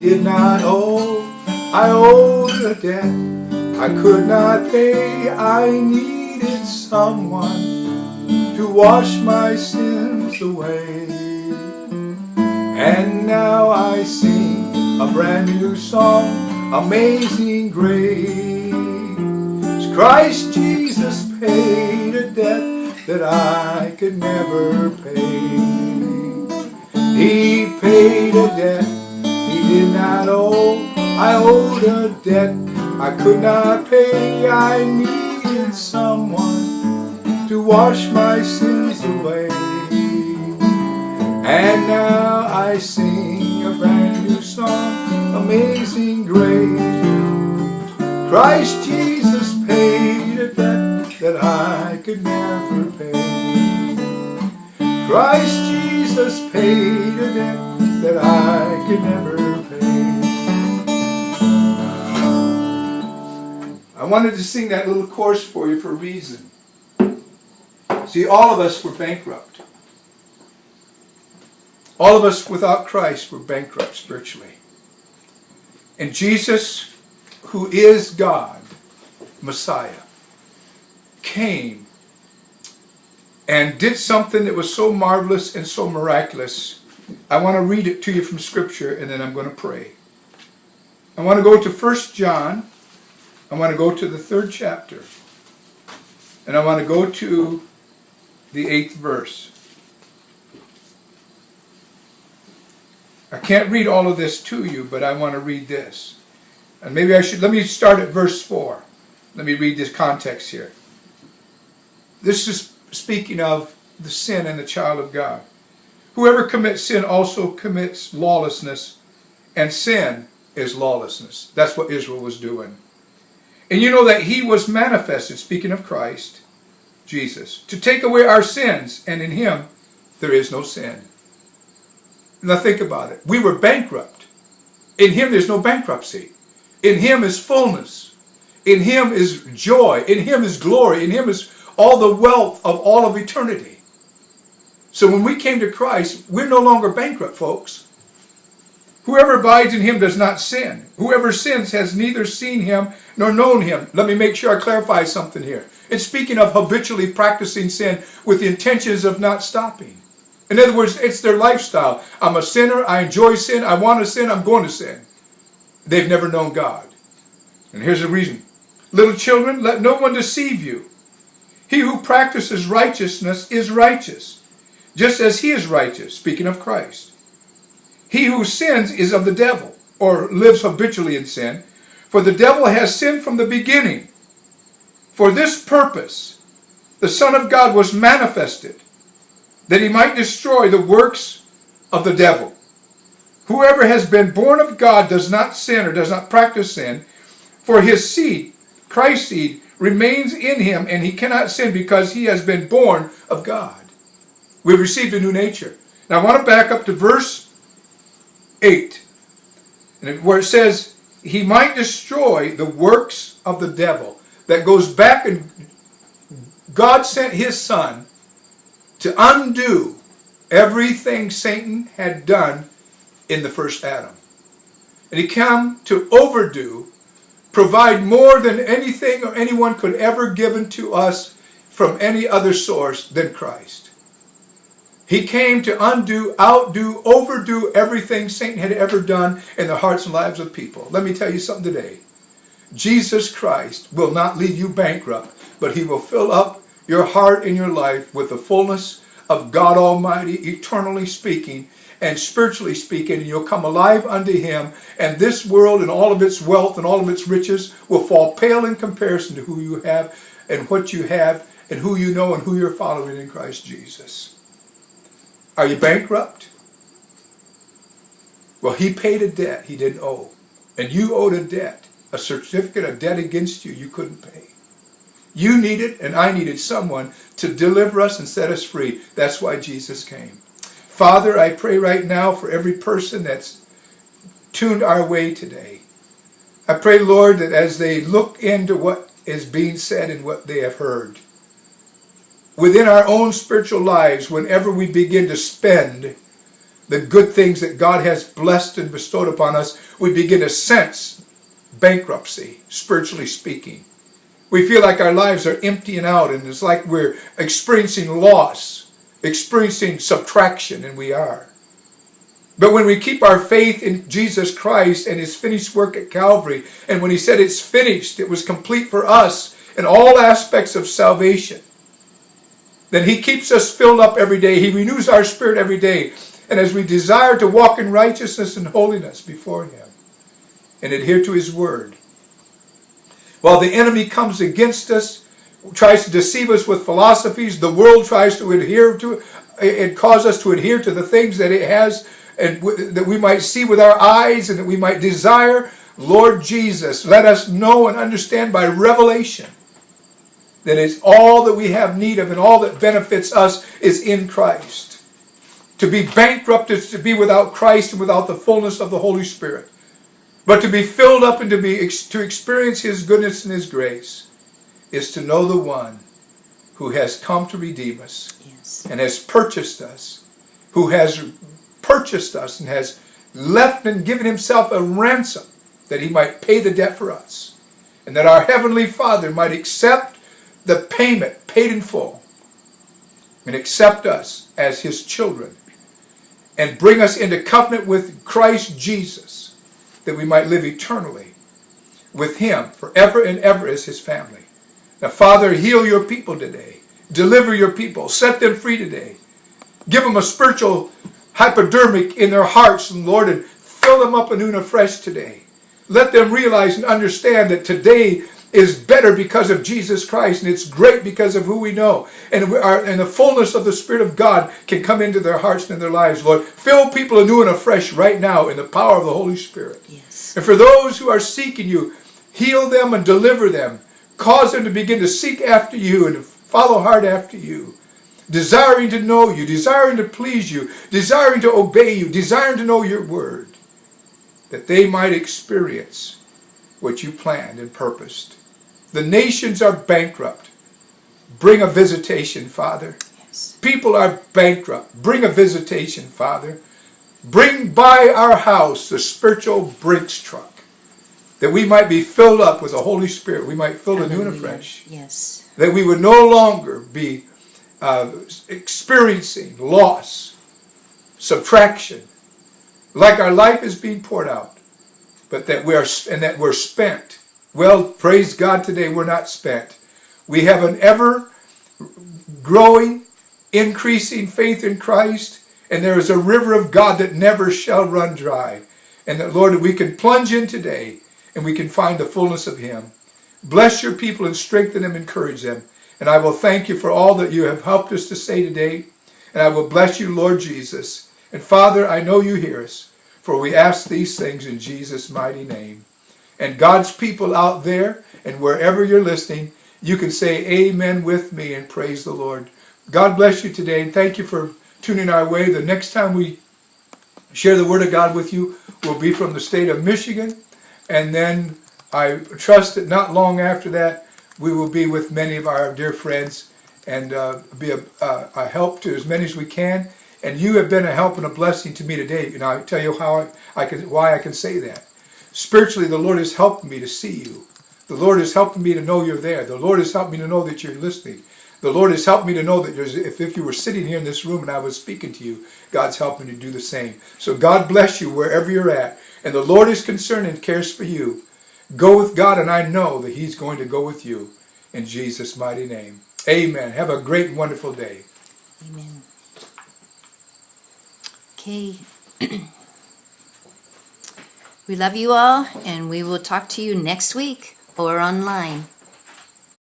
Did not owe, I owed a debt I could not pay. I needed someone to wash my sins away. And now I sing a brand new song, Amazing Grace. Christ Jesus paid a debt that I could never pay. He paid a debt he did not owe. I owed a debt I could not pay. I needed someone to wash my sins away. And now I sing a brand new song, Amazing Grace. Christ Jesus paid a debt that I could never pay. Christ Jesus paid a debt that I could never pay. I wanted to sing that little chorus for you for a reason. See, all of us were bankrupt. All of us without Christ were bankrupt spiritually. And Jesus, who is God, Messiah, came and did something that was so marvelous and so miraculous. I want to read it to you from Scripture, and then I'm going to pray. I want to go to 1 John. I want to go to the 3rd chapter. And I want to go to the 8th verse. I can't read all of this to you, but I want to read this. And maybe I should, let me start at verse 4. Let me read this context here. This is speaking of the sin and the child of God. Whoever commits sin also commits lawlessness, and sin is lawlessness. That's what Israel was doing. And you know that he was manifested, speaking of Christ, Jesus, to take away our sins, and in him there is no sin. Now think about it. We were bankrupt. In him there's no bankruptcy. In him is fullness. In him is joy. In him is glory. In him is all the wealth of all of eternity. So when we came to Christ, we're no longer bankrupt, folks. Whoever abides in him does not sin. Whoever sins has neither seen him nor known him. Let me make sure I clarify something here. It's speaking of habitually practicing sin with the intentions of not stopping. In other words, it's their lifestyle. I'm a sinner. I enjoy sin. I want to sin. I'm going to sin. They've never known God. And here's the reason. Little children, let no one deceive you. He who practices righteousness is righteous, just as he is righteous, speaking of Christ. He who sins is of the devil, or lives habitually in sin, for the devil has sinned from the beginning. For this purpose, the Son of God was manifested, that he might destroy the works of the devil. Whoever has been born of God does not sin or does not practice sin, for his seed, Christ's seed, remains in him, and he cannot sin because he has been born of God. We've received a new nature. Now I want to back up to verse 8, where it says, he might destroy the works of the devil. That goes back, and God sent his Son to undo everything Satan had done in the first Adam. And he came to overdo, provide more than anything or anyone could ever given to us from any other source than Christ. He came to undo, outdo, overdo everything Satan had ever done in the hearts and lives of people. Let me tell you something today. Jesus Christ will not leave you bankrupt, but he will fill up your heart and your life with the fullness of God Almighty, eternally speaking and spiritually speaking, and you'll come alive unto him, and this world and all of its wealth and all of its riches will fall pale in comparison to who you have and what you have and who you know and who you're following in Christ Jesus. Are you bankrupt? Well, he paid a debt he didn't owe, and you owed a debt, a certificate of debt against you you couldn't pay. You needed, and I needed, someone to deliver us and set us free. That's why Jesus came. Father, I pray right now for every person that's tuned our way today. I pray, Lord, that as they look into what is being said and what they have heard, within our own spiritual lives, whenever we begin to spend the good things that God has blessed and bestowed upon us, we begin to sense bankruptcy, spiritually speaking. We feel like our lives are emptying out, and it's like we're experiencing loss, experiencing subtraction, and we are. But when we keep our faith in Jesus Christ and his finished work at Calvary, and when he said it's finished, it was complete for us in all aspects of salvation, then he keeps us filled up every day. He renews our spirit every day. And as we desire to walk in righteousness and holiness before him and adhere to his word, while the enemy comes against us, tries to deceive us with philosophies, the world tries to adhere to and cause us to adhere to the things that it has and that we might see with our eyes and that we might desire. Lord Jesus, let us know and understand by revelation that it's all that we have need of and all that benefits us is in Christ. To be bankrupt is to be without Christ and without the fullness of the Holy Spirit. But to be filled up and to experience his goodness and his grace is to know the one who has come to redeem us, yes, and has purchased us, who has purchased us and has left and given himself a ransom that he might pay the debt for us, and that our Heavenly Father might accept the payment paid in full and accept us as his children and bring us into covenant with Christ Jesus, that we might live eternally with him forever and ever as his family. Now, Father, heal your people today. Deliver your people. Set them free today. Give them a spiritual hypodermic in their hearts, and Lord, and fill them up anew and afresh today. Let them realize and understand that today is better because of Jesus Christ, and it's great because of who we know. And the fullness of the Spirit of God can come into their hearts and in their lives, Lord. Fill people anew and afresh right now in the power of the Holy Spirit. Yes. And for those who are seeking you, heal them and deliver them. Cause them to begin to seek after you and to follow hard after you. Desiring to know you, desiring to please you, desiring to obey you, desiring to know your word, that they might experience what you planned and purposed. The nations are bankrupt. Bring a visitation, Father. Yes. People are bankrupt. Bring a visitation, Father. Bring by our house the spiritual Brinks truck, that we might be filled up with the Holy Spirit. We might fill anew and afresh. Yes. That we would no longer be experiencing loss, subtraction, like our life is being poured out, but that we're spent. Well, praise God, today we're not spent. We have an ever growing, increasing faith in Christ, and there is a river of God that never shall run dry. And that, Lord, we can plunge in today and we can find the fullness of him. Bless your people and strengthen them, encourage them. And I will thank you for all that you have helped us to say today. And I will bless you, Lord Jesus. And Father, I know you hear us, for we ask these things in Jesus' mighty name. And God's people out there and wherever you're listening, you can say amen with me and praise the Lord. God bless you today, and thank you for tuning our way. The next time we share the Word of God with you will be from the state of Michigan. And then I trust that not long after that, we will be with many of our dear friends and be a help to as many as we can. And you have been a help and a blessing to me today. And I'll tell you why I can say that. Spiritually, the Lord has helped me to see you. The Lord has helped me to know you're there. The Lord has helped me to know that you're listening. The Lord has helped me to know that if you were sitting here in this room and I was speaking to you, God's helping you to do the same. So God bless you wherever you're at. And the Lord is concerned and cares for you. Go with God, and I know that he's going to go with you. In Jesus' mighty name. Amen. Have a great and wonderful day. Amen. Okay. We love you all, and we will talk to you next week or online.